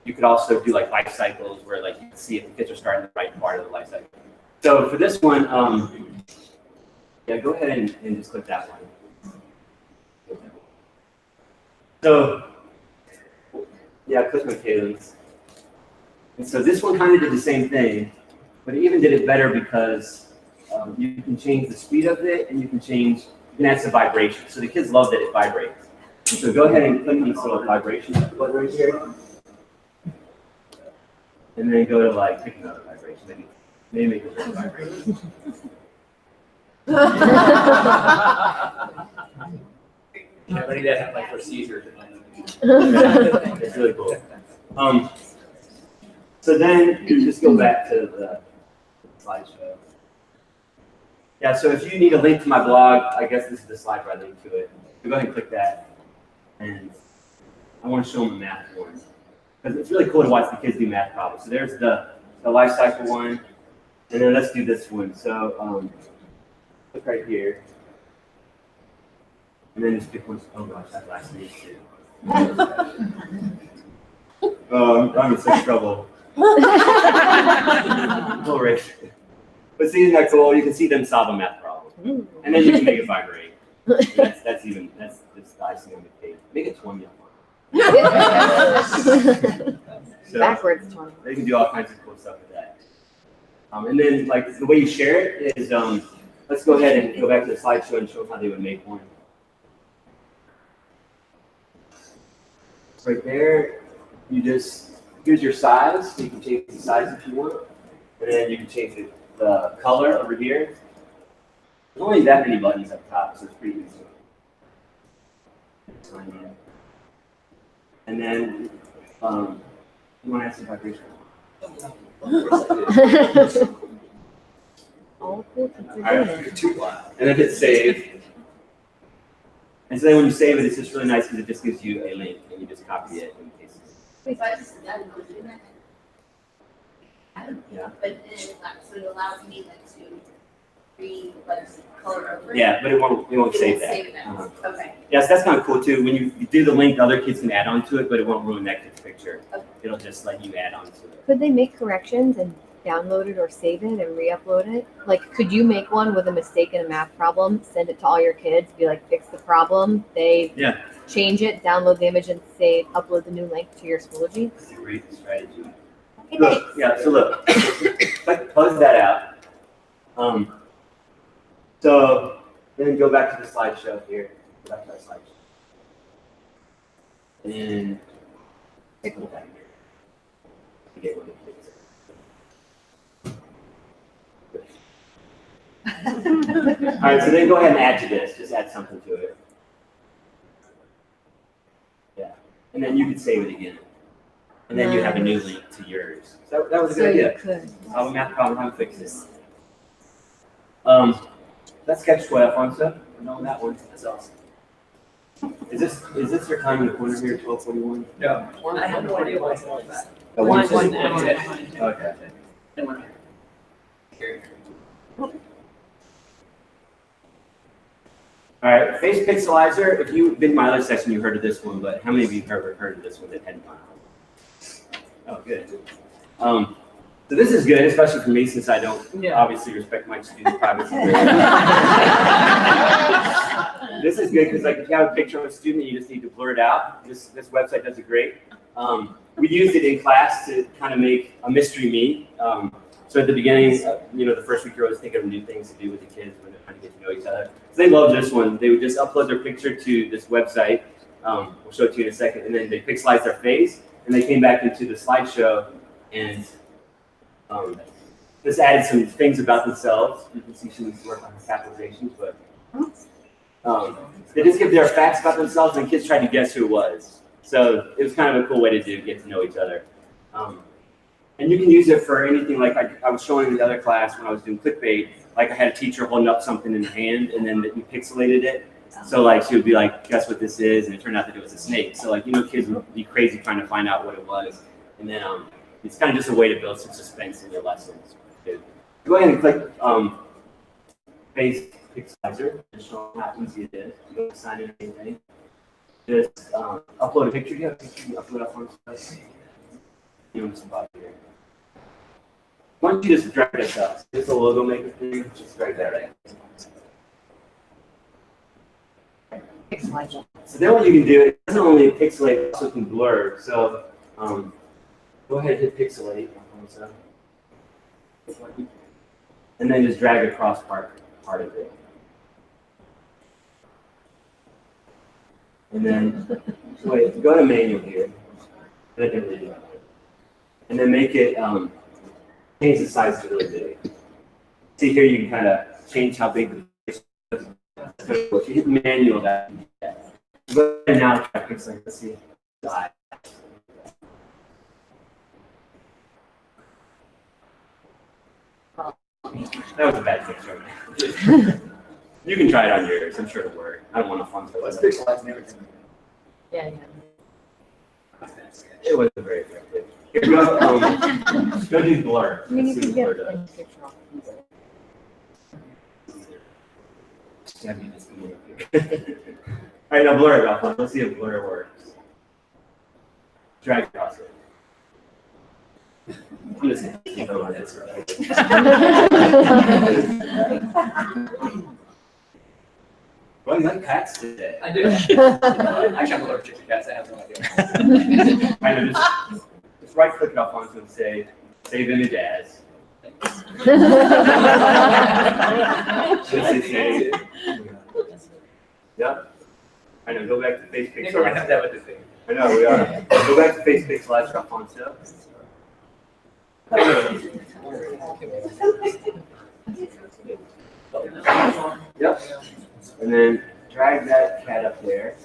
you could also do like life cycles where like you can see if the kids are starting the right part of the life cycle. So for this one, yeah, go ahead and just click that one. So, yeah, click on cadence. And so this one kind of did the same thing, but it even did it better because you can change the speed of it, and you can add some vibration. So the kids love that it vibrates. So go ahead and click on this little vibration button right here. And then go to like pick another vibration. Maybe make it a vibration. Everybody that have like procedures. It's really cool. So then just go back to the slideshow. Yeah, so if you need a link to my blog, I guess this is the slide where I link to it. So go ahead and click that. And I want to show them the math one. Because it's really cool to watch the kids do math problems. So there's the life cycle one. And then let's do this one. So click right here. And then just pick one. Oh gosh, that last name too. Oh, I'm in such trouble. All right. But see, isn't that cool? You can see them solve a math problem. And then you can make it vibrate. That's this icing on the cake. Make it 20 So Backwards 20. they can do all kinds of cool stuff with that. And then like the way you share it is, let's go ahead and go back to the slideshow and show how they would make one. Right there, you just, here's your size. So you can change the size if you want. And then you can change the color over here. There's only that many buttons up top, so it's pretty easy. And then, you want to add some vibration? All cool kids All are doing right, it. You're too loud. and then hit save. And so then when you save it, it's just really nice because it just gives you a link and you just copy it and paste it. Yeah. But then so it allows me like to read what's color over it. Yeah, but it won't save that. Save that. Uh-huh. Okay. Yes, that's kind of cool too. When you do the link, other kids can add on to it, but it won't ruin that kid's picture. Okay. It'll just let you add on to it. Could they make corrections and download it or save it and re-upload it? Like, could you make one with a mistake in a math problem, send it to all your kids, be like, fix the problem? They change it, download the image, and say, upload the new link to your Schoology? That's a great strategy. Okay, Look, thanks. yeah, so look, let's close that out. So then go back to the slideshow here. Go back to our slideshow. And take a look back here. Get one of these. All right, so then go ahead and add to this. Just add something to it. Yeah, and then you can save it again. And then you have a new link to yours. So that was a good idea. Could. Solve a math problem, how to fix this. That's sketch 12, Alfonso. I know that one. That's awesome. Is this your time in the corner here, 1241? Yeah. I have no idea what's on that. Oh, One, one, one, Okay. All right, face pixelizer. If you've been to my other session, you heard of this one, but how many of you have ever heard of this one that hadn't gone on? Oh, good. So this is good, especially for me, since I don't obviously respect my students' privacy. This is good because, like, if you have a picture of a student, you just need to blur it out. This website does it great. We used it in class to kind of make a mystery me. So at the beginning, the first week you're always thinking of new things to do with the kids when they're trying to get to know each other. So they love this one. They would just upload their picture to this website. We'll show it to you in a second. And then they pixelize their face. And they came back into the slideshow and this added some things about themselves. You can see she needs to work on her capitalizations, but they just give their facts about themselves and the kids tried to guess who it was. So it was kind of a cool way to get to know each other. And you can use it for anything. Like I was showing in the other class when I was doing clickbait, like I had a teacher holding up something in the hand and then we pixelated it. So like she would be like, guess what this is? And it turned out that it was a snake. So like, kids would be crazy trying to find out what it was. And then it's kind of just a way to build some suspense in your lessons. Go ahead and click face pixelizer to show how easy it is. You don't sign in anything. Just upload a picture. Do you have a picture you upload up on stuff? You don't just about here. Why don't you just drag this up? Just a logo maker thing. Just drag that right. So then what you can do, it doesn't only pixelate, it also can blur. So go ahead and hit pixelate. And then just drag across part of it. And then, go to manual here. And then make it, change the size to really big. See here, you can kind of change how big the face is. If you hit manual, that can do that. Go ahead and now try pixelating. Let's see. That was a bad picture. You can try it on yours. I'm sure it'll work. I don't want to fun to Let's pixelize and everything. Yeah. It wasn't very effective. Here, go do blur. I mean, you Let's see could what get blur a does. picture off. All right, now blur it off. Let's see if blur works. Drag across it. I'm just gonna keep going like this. Well, you like cats today. I do. Actually, I'm allergic to cats. I have no idea. Kind of just right click it up onto and say, save image as. Just say save. Yep. I know, go back to face I think we're gonna have pixelizer. that with this thing. I know, we are. Go back to face pixelizer up on so. Yep. And then drag that cat up there.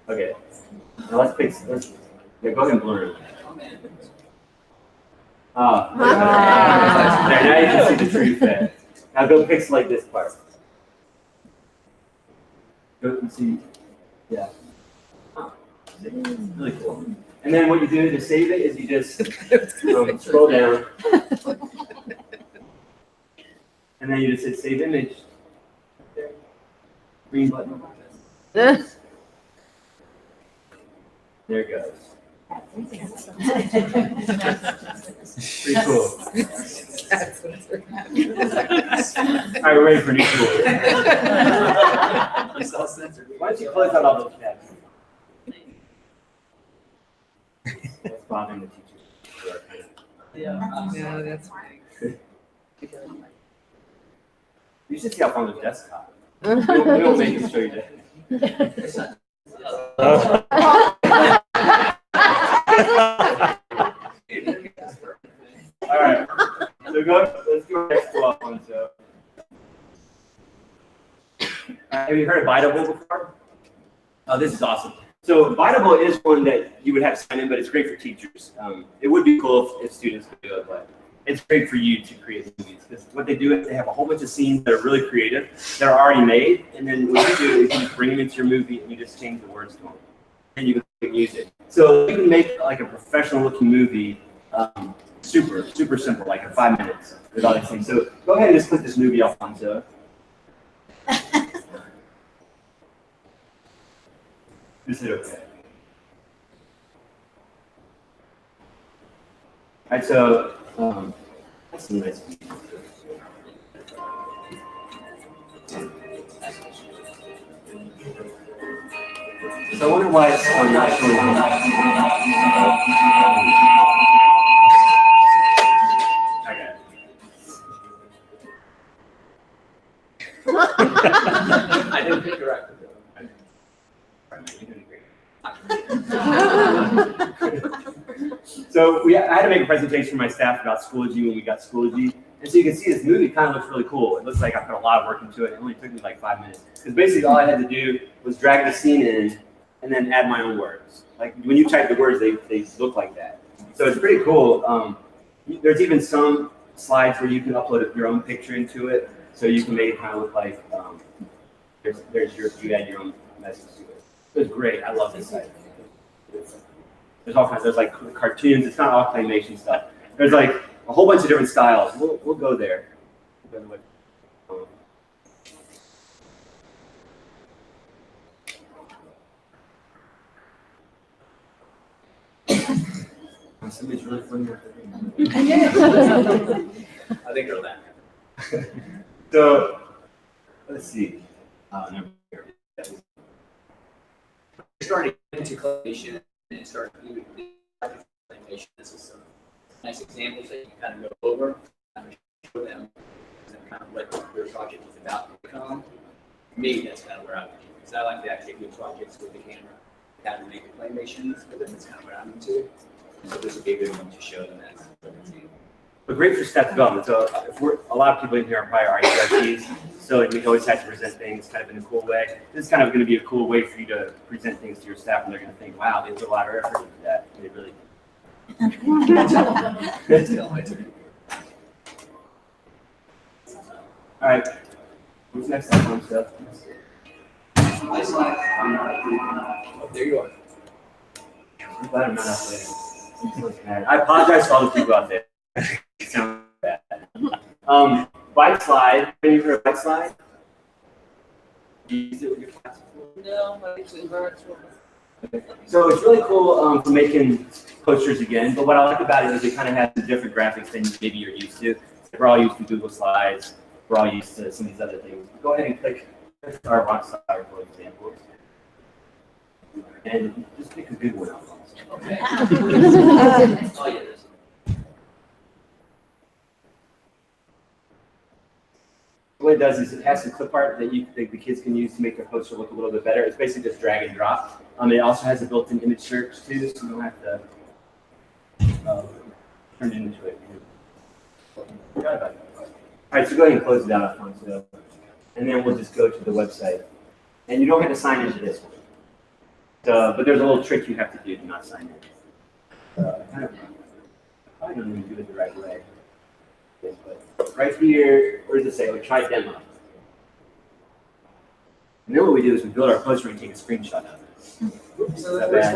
Okay. Now let's go ahead and blur it. Oh, there, now you can see the tree effect. Now go pixelate this part. Go and see. Yeah. Oh, really cool. And then what you do to save it is you just scroll down. And then you just hit save image. Green button. There it goes. Pretty cool. All right, we're ready for new tool. It's all censored. Why don't you close out all those tabs? That's bothering the teachers. Yeah, that's right. You should see how fun the desktop. We don't make it show you that. All right. So let's go next one. So, have you heard of Bitable before? Oh, this is awesome. So Bitable is one that you would have to sign in, but it's great for teachers. It would be cool if students could do it, but it's great for you to create movies, because what they do is they have a whole bunch of scenes that are really creative, that are already made, and then what you do is you just bring them into your movie and you just change the words to them, and you can use it. So you can make like a professional looking movie, super simple, like in 5 minutes with all these things. So go ahead and just click this movie, Alfonso. Just hit OK. All right, so that's some nice. So I wonder why it's not showing up. I didn't pick your actor. So I had to make a presentation for my staff about Schoology when we got Schoology. And so you can see this movie kind of looks really cool. It looks like I put a lot of work into it. It only took me like 5 minutes. Because basically all I had to do was drag the scene in and then add my own words. Like when you type the words, they look like that. So it's pretty cool. There's even some slides where you can upload your own picture into it. So you can make it kind of look like you add your own message to it. It's great. I love this site. There's all kinds. There's like cartoons. It's not all claymation stuff. There's like a whole bunch of different styles. We'll go there. Somebody's really funny. I think they're laughing. So let's see. Starting into claymation and start doing claymation. This is some nice examples that you kind of go over, kind of show them, and kind of what your project is about to become. For me, that's kind of where I'm into, because I like to actually do projects with the camera. How to make the claymations with it, that's kind of what I'm into. So this would be a good one to show them as an example. But great for staff development. So if a lot of people in here are probably RTRTs, so we always have to present things kind of in a cool way. This is kind of going to be a cool way for you to present things to your staff, and they're going to think, wow, they put a lot of effort into that. And they really All right. Who's next on stuff? Nice slide. Oh, there you are. I'm glad I'm not out there. I apologize to all the people out there. It sounds bad. Bike slide. Have you heard of bike slide? Do you use it with your class? No, but it's virtual. So it's really cool for making posters again, but what I like about it is it kind of has some different graphics than maybe you're used to. We're all used to Google Slides. We're all used to some of these other things. Go ahead and click our rock slide, for example. And just pick a good one out. Okay. Oh, yeah. What it does is it has some clip art that the kids can use to make their poster look a little bit better. It's basically just drag and drop. It also has a built-in image search too, so you don't have to turn it into it. Forgot about that. All right, so go ahead and close it out, Alfonso. And then we'll just go to the website. And you don't have to sign into this one. But there's a little trick you have to do to not sign in. I probably don't even do it the right way. But right here, where does it say? We try demo. And then what we do is we build our poster and take a screenshot of it. So that bad?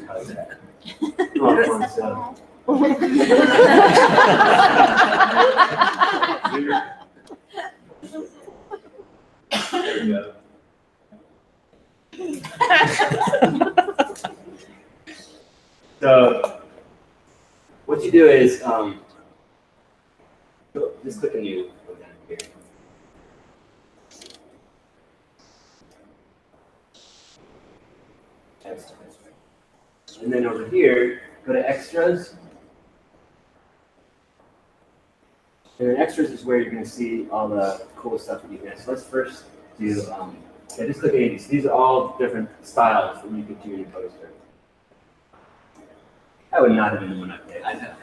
How's that? Oh, Alfonso. There we There we go. So what you do is just click a new go down here. And then over here, go to extras. And then extras is where you're going to see all the cool stuff that you can. So let's first do, yeah, just click 80. So these are all different styles that you can do in your poster. I would not have been the one I picked. I know.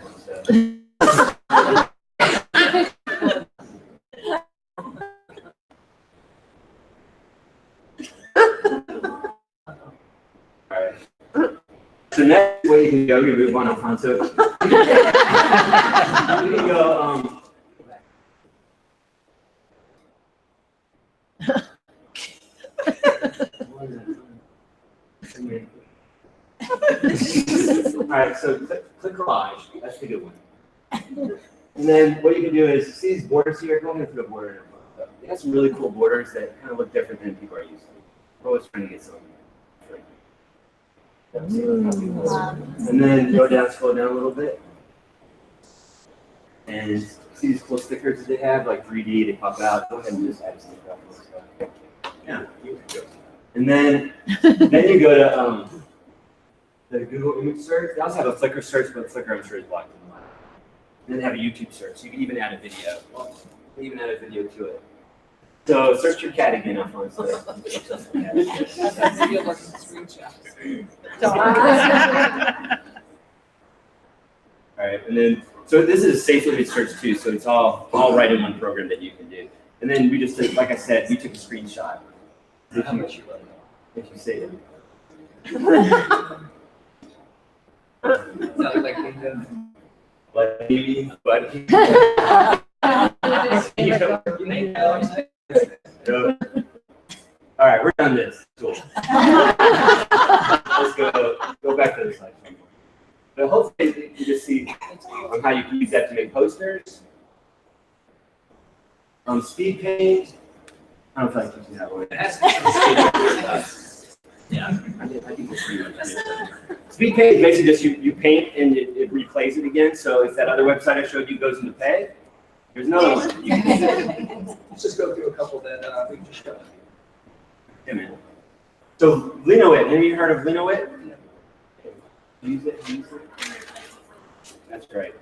All right. So next way you can go, you move on Alfonso. You can go, all right, so click collage. That's the good one. And then what you can do is see these borders here. Go ahead and put a border in it. They have some really cool borders that kind of look different than people are used to. We're always trying to get something. And then go down, scroll down a little bit. And see these cool stickers that they have, like 3D, they pop out. Go ahead and just add some stuff. Yeah. And then you go to the Google image search. They also have a Flickr search, but Flickr I'm sure is blocked. And then they have a YouTube search. You can even add a video. Well, you can even add a video to it. So search your cat again, Alfonso. That's a good looking screenshot. All right, and then, so this is a safe image search too, so it's all right in one program that you can do. And then we just, like I said, we took a screenshot. How much you love it? If you say it. Sounds like But maybe, but. All right, we're done this. Cool. Let's go back to the slide. The whole thing you just see on how you can use that to make posters. Speed paint. I don't feel like using that one. Yeah, I think it's pretty much it. Speed paint is basically just you paint and it replays it again. So if that other website I showed you goes into pay, there's another one. You can Let's just go through a couple that we just showed. Yeah, man. So Linowit, have you heard of Linowit? Use it. That's right.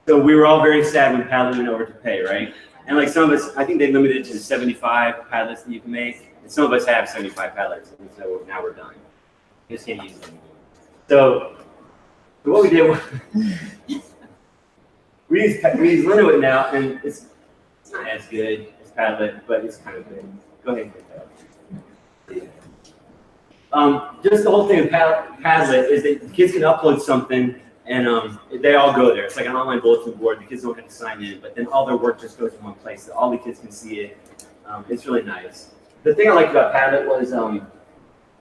So we were all very sad when Padlet went over to pay, right? And like some of us, I think they limited it to 75 Padlets that you can make. And some of us have 75 Padlets, and so now we're done. You just can't use them anymore. So what we did was we use Linowit now, and it's not as good as Padlet, but it's kind of good. Go ahead and click that. Just the whole thing of Padlet is that kids can upload something and they all go there. It's like an online bulletin board. The kids don't have to sign in, but then all their work just goes in one place. So all the kids can see it. It's really nice. The thing I liked about Padlet was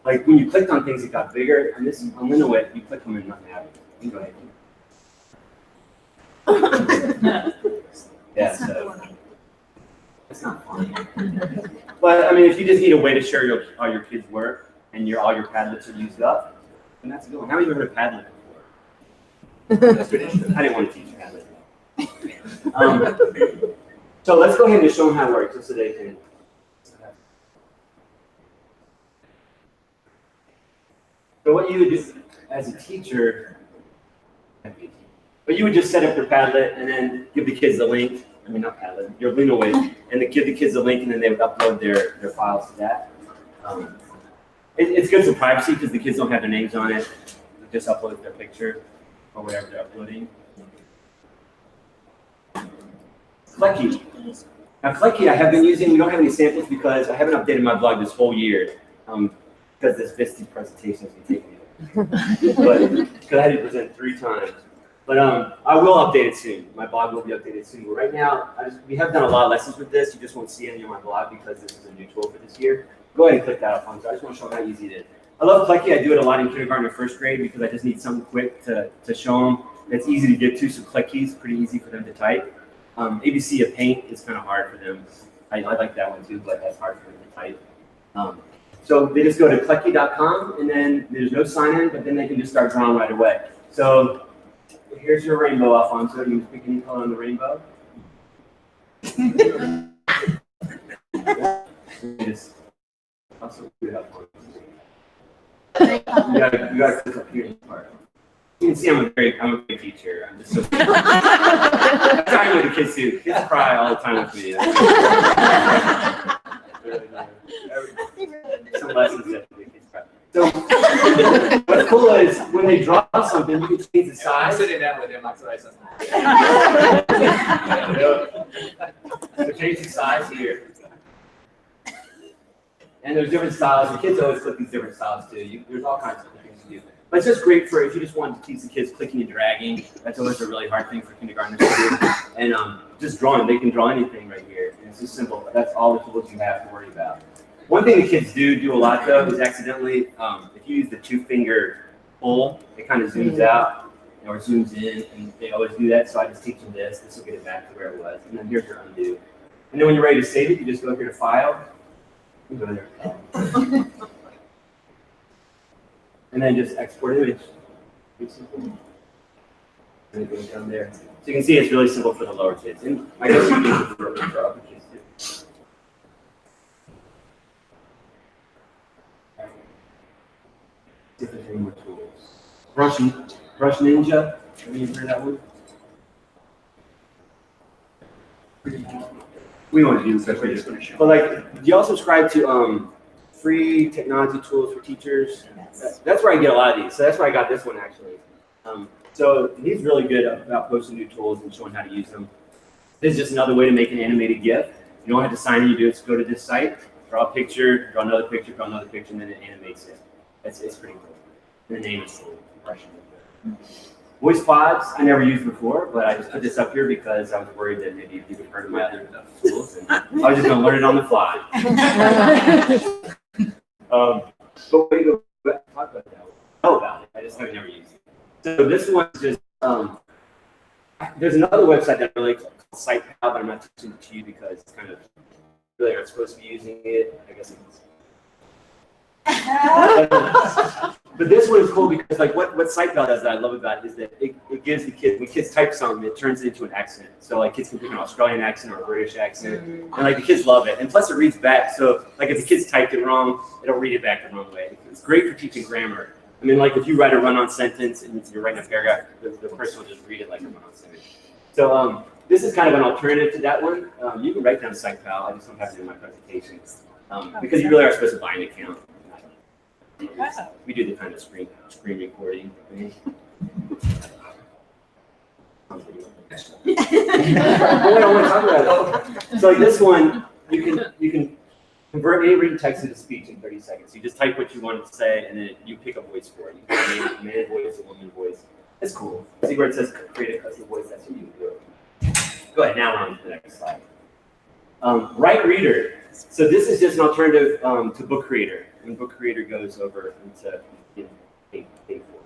like when you clicked on things, it got bigger. And this on Linowit, you click them and nothing happens. You can go ahead. Yeah, so it's not fun. But I mean, if you just need a way to share all your kids' work and all your Padlets are used up, then that's a good one. How many of you heard of Padlet before? I didn't want to teach Padlet. So let's go ahead and show them how it works just so they can. So what you would do as a teacher, but you would just set up your Padlet and then give the kids the link. I mean, not Padlet, your Linowit, and then give the kids the link, and then they would upload their files to that. It's good for privacy because the kids don't have their names on it. They just upload their picture or whatever they're uploading. Flecky. Now Flecky I have been using, we don't have any samples because I haven't updated my blog this whole year because this VSTE presentation has been taking me. But because I had to present 3 times. But I will update it soon. My blog will be updated soon. But right now, we have done a lot of lessons with this. You just won't see any on my blog because this is a new tool for this year. Go ahead and click that Alfonso. I just want to show how easy it is. I love Flecky. I do it a lot in kindergarten or 1st grade because I just need something quick to show them. It's easy to get to, so Flecky is pretty easy for them to type. ABC of Paint is kind of hard for them. I like that one too, but that's hard for them to type. So they just go to Klecky.com, and then there's no sign-in, but then they can just start drawing right away. So here's your rainbow, Alfonso. You can pick any color on the rainbow. Just also do that for you. You gotta click up here in the part. You can see I'm a great teacher. I'm just so I'm trying with the kids too. Kids cry all the time with me. Some lessons that the kids cry. So what's cool is when they draw something, you can change the size. I'm sitting down with him. That's what I said. So change the size here. And there's different styles. The kids always click these different styles too. There's all kinds of things to do. But it's just great for if you just want to teach the kids clicking and dragging. That's always a really hard thing for kindergartners to do. And just drawing, they can draw anything right here. And it's just simple. That's all the tools you have to worry about. One thing the kids do a lot though is accidentally, if you use the 2-finger pull, it kind of zooms out or zooms in, and they always do that. So I just teach them this. This will get it back to where it was. And then here's your undo. And then when you're ready to save it, you just go here to File. Go there. And then just export image. Pretty simple. And it goes down there. So you can see it's really simple for the lower kids. And I guess you can use it for upper kids too. See if there's any more tools. Brush Ninja. Have you heard that one? We want to do this. But like, do y'all subscribe to free technology tools for teachers? Yes. That's where I get a lot of these. So that's where I got this one actually. So he's really good about posting new tools and showing how to use them. This is just another way to make an animated GIF. You don't have to sign in. You do it. Just go to this site, draw a picture, draw another picture, and then it animates it. It's pretty cool. And the name is cool. Voice pods, I never used before, but I just put this up here because I was worried that maybe you would heard of my other tools, and I was just going to learn it on the fly. But we go talk about that. I know about it. I just have never used it. So this one's just there's another website that I really called SitePal, but I'm not teaching it to you because it's kind of really aren't supposed to be using it. I guess it's. But this one is cool because like what SitePal does that I love about it is that it gives the kids, when kids type something, it turns it into an accent. So like kids can pick an Australian accent or a British accent, and like the kids love it. And plus it reads back, so like if the kids typed it wrong, it'll read it back the wrong way. It's great for teaching grammar. I mean, like if you write a run-on sentence and you're writing a paragraph, the person will just read it like a run-on sentence. So this is kind of an alternative to that one. You can write down SitePal. I just don't have to do my presentation because you really are supposed to buy an account. We do the kind of screen recording thing. I don't want to talk about it. So like this one, you can convert any written text into speech in 30 seconds. You just type what you want to say, and then you pick a voice for it. You can a man voice, a woman voice. It's cool. See where it says create a custom voice? That's what you do. Go ahead. Now we're on to the next slide. WriteReader. So this is just an alternative to Book Creator. When Book Creator goes over into pay for.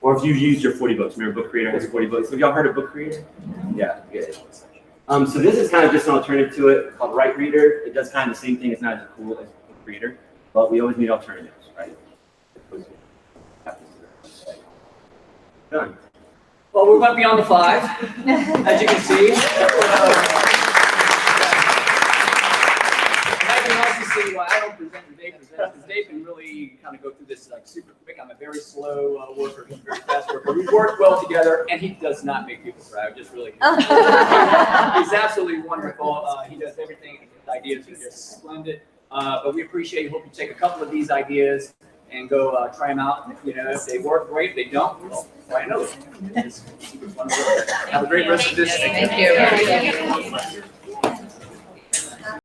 Or if you've used your 40 books, remember Book Creator has 40 books. Have y'all heard of Book Creator? Yeah, good. So this is kind of just an alternative to it called WriteReader. It does kind of the same thing. It's not as cool as Book Creator, but we always need alternatives, right? Done. Well, we went beyond the 5, as you can see. I can also see why I don't present and Dave presents, because Dave can really kind of go through this like super quick. I'm a very slow worker, he's a very fast worker. We work well together, and he does not make people cry. Just really. He's absolutely wonderful. He does everything. His ideas are just splendid. But we appreciate it. Hope you take a couple of these ideas and go try them out. You know, if they work, great. If they don't, well, try another. Have a great rest of this. Thank you.